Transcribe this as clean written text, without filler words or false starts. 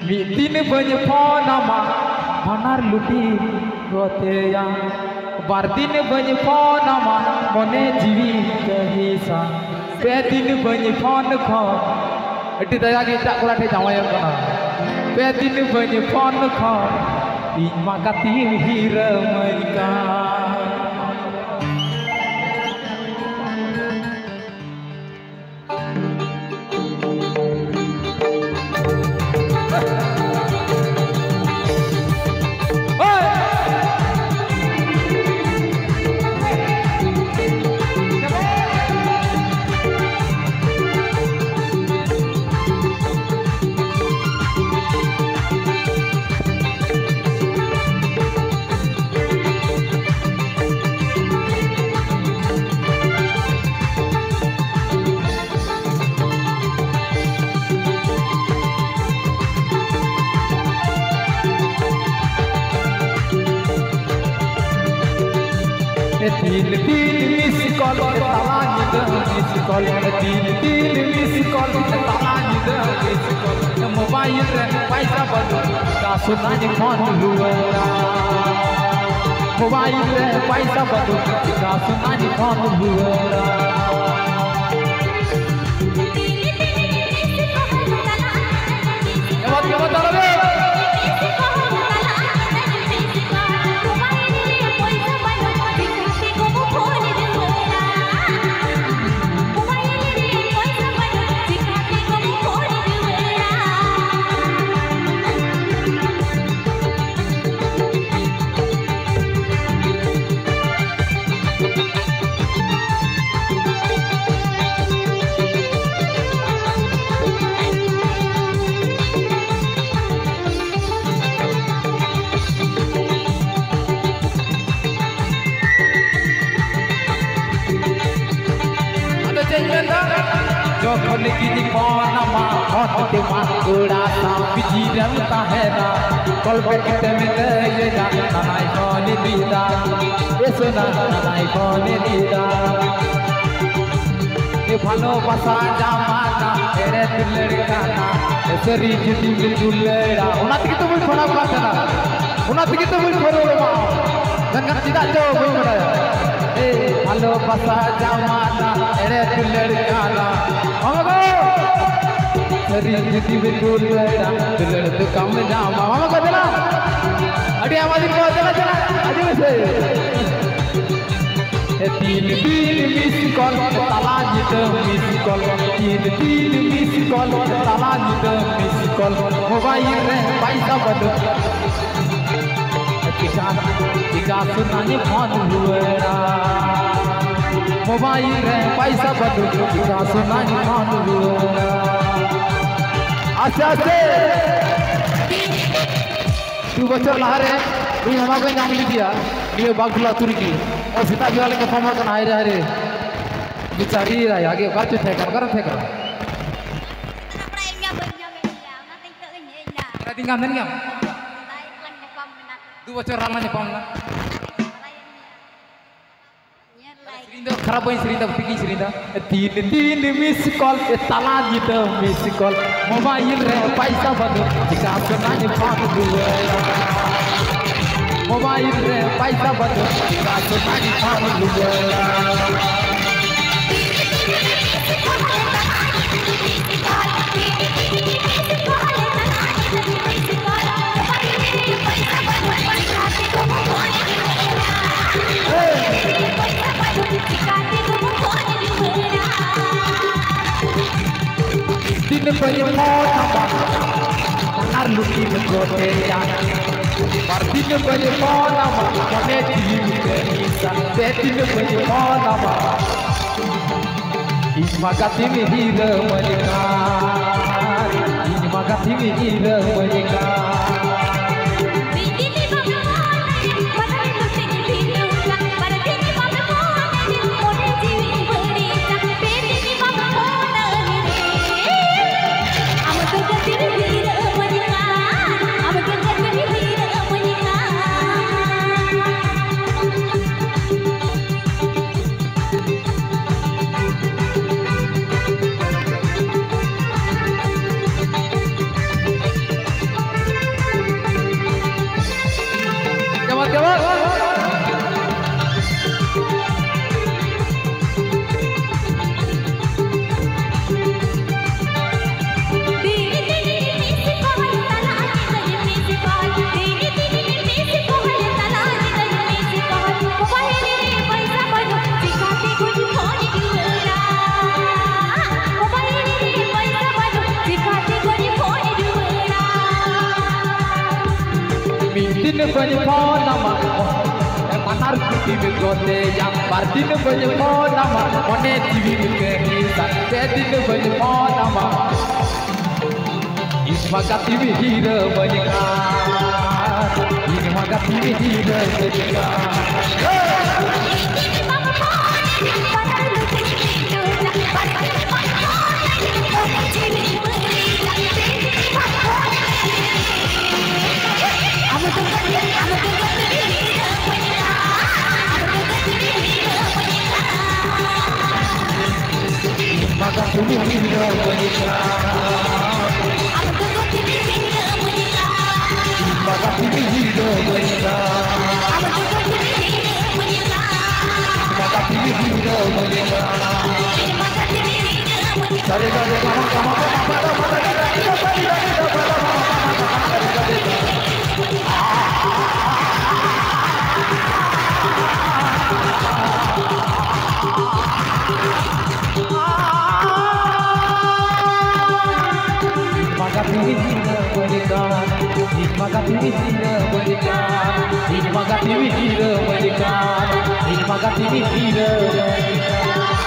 Midin banyak nama banar luti goteya Bardin banyak nama mone jiwi kehisa Pedin banyak kho Itu daya kita kulat di Jawa yang kena Pedin banyak kho Imakati hira mereka Tin miss call talani the miss call tin miss call talani the miss call mobile re paisa badu ka sunani phone luera mobile re paisa badu ka sunani phone luera Jokon kini nama hote makura sampai jiran tahera kolbe kita mengeja nanai koni dida esona nanai koni dida ये भालो बसा जामाना तेरे दुलड़का ना ऐसरी जिंदगी में दुलड़ा उन्नत की तो मुझ बड़ा बात है ना उन्नत की तो मुझ बड़ो रमा जंगल चिता जो बोल ए भालो बसा जामाना तेरे दुलड़का ना हमको ऐसरी जिंदगी में दुलड़ा दुलड़ तो कम जामा हमको चला अड़ी हमारी को चला आगे से Tin miss call talani the miss call tin miss call talani the miss call mobile re paisa badu tika sunani phone luera mobile re paisa badu tika sunani phone luera acha se 2 bachar lahare ini hamago nyam lidia dia bagula turki और सीता भी वाले के form का नाई रहे बिचारी रहा आगे बात तो फेंका कर फेंका tinggal nih ngam 2 bocor ramanya pom lah serinda खराब हुई serinda pikir serinda tin miss call tala gitu miss call mobile re paisa badu jika senanya phone dua mobile re paisa badu jika senanya phone dua Din banyak nama banar luti goteya Bardin banyak nama mone jiwi kehisa Din banyak nama Imagati hira mereka Imagati hira mereka दिन बजफोनमा मानार कुटी में गोते या बार दिन बजफोनमा मने जीवी में कहिसा पे दिन बजफोनमा इस मगाती में हीरो बनिका इन मगाती में हीरो बनिका Hingga